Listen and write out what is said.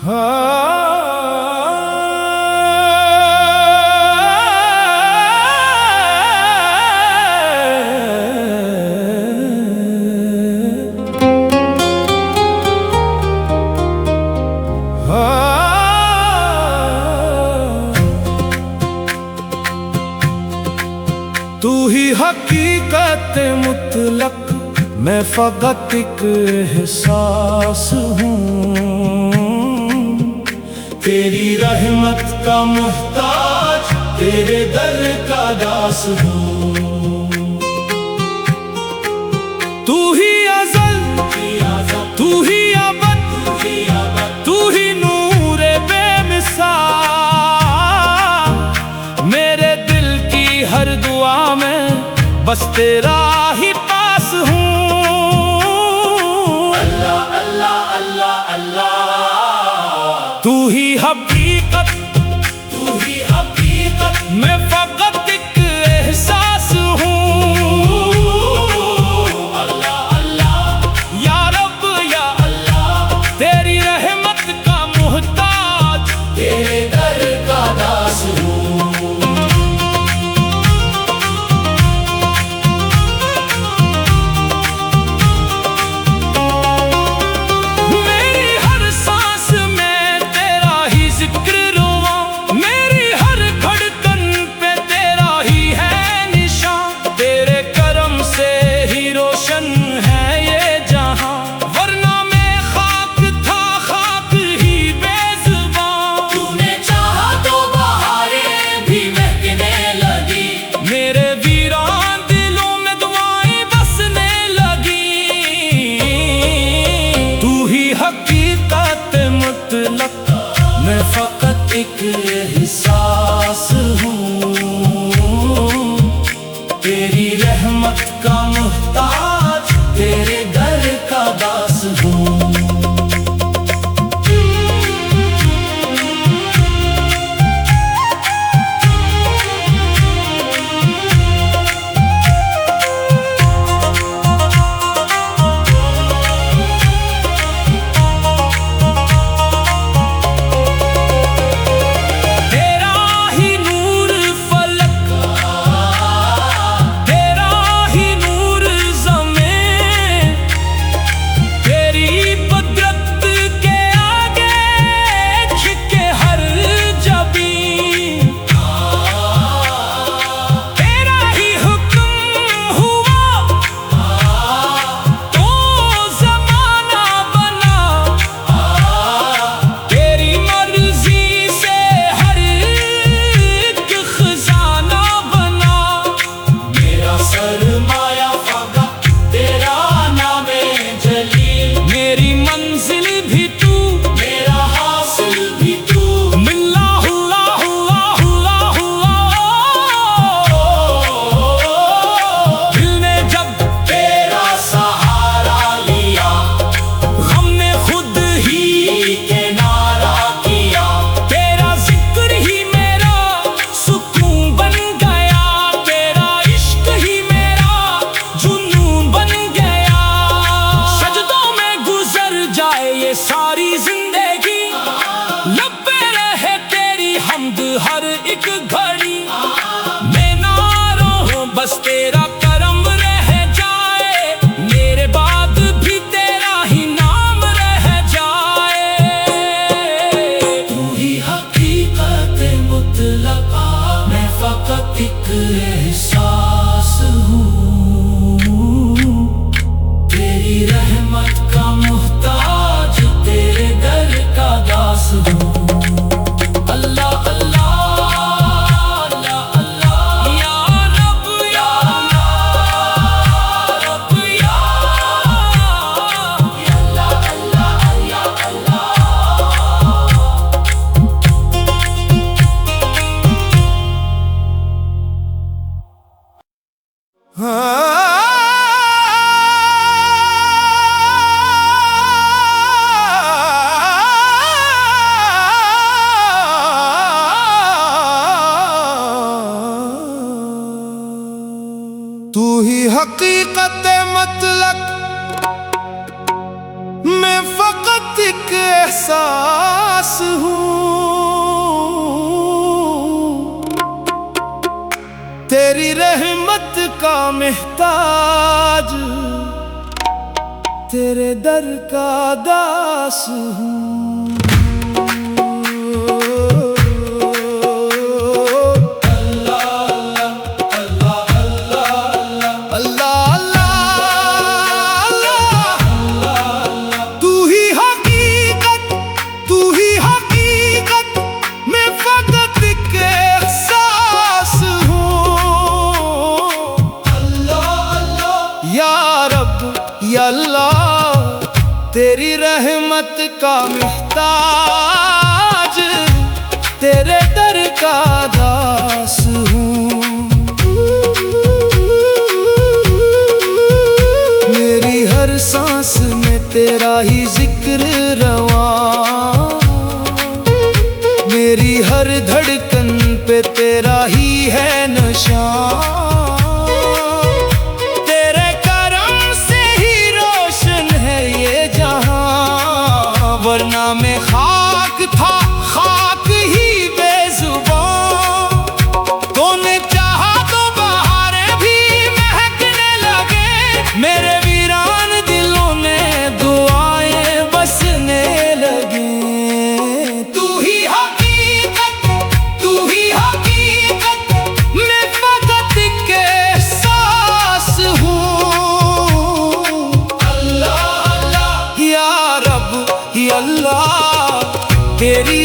तू ही हकीकत मुतलक, मैं फकत एक एहसास हूँ। तेरी रहमत का मुहताज, तेरे दर का दास हूँ। तू ही अज़ल, तू ही अबद, तू ही नूरे बेमिसाल। मेरे दिल की हर दुआ में बस तेरा ही पास हूँ। अल्लाह अल्लाह अल्लाह अल्लाह। तू ही हकीकत, तू ही हकीकत, मैं फकत एक एहसास हूँ। अल्लाह अल्लाह या रब या अल्लाह, तेरी रहमत का मुहताज, तेरे दर का दास हूँ। मैं फकत एक एहसास हूँ। तेरी रहमत का मुहताज, तेरे दर का दास हूँ। सारी जिंदगी लब पे रहे तेरी हमद हर एक घड़ी। मैं ना रहूं बस तेरा करम रह जाए, मेरे बाद भी तेरा ही नाम रह जाए। तू ही हकीकत मुतलक, मैं फकत एक एहसास हूँ। तेरी रहमत का मुहताज, तेरे दर का दास हूँ। अल्लाह अल्लाह अल्लाह अल्लाह या रब या रब या अल्लाह अल्लाह या अल्लाह। तू ही हकीकत मतलब, मैं फकत एक एहसास दास हूँ, तेरी रहमत का मोहताज, तेरे दर का दास हूँ। या अल्लाह तेरी रहमत का मोहताज, तेरे दर का दास हूँ। मेरी हर सांस में तेरा ही जिक्र रवा, मेरी हर धड़कन पे तेरा ही है निशान। वरना मैं खाक था, खाक ही बेजुबान। तूने चाहा तो बहारें भी महकने लगे, मेरे वीरान दिलों में दुआएं बसने लगे। तू ही हकीकत, तू ही हकीकत, मैं फकत के एहसास हूँ। अल्लाह अल्लाह या रब, या अल्लाह तेरी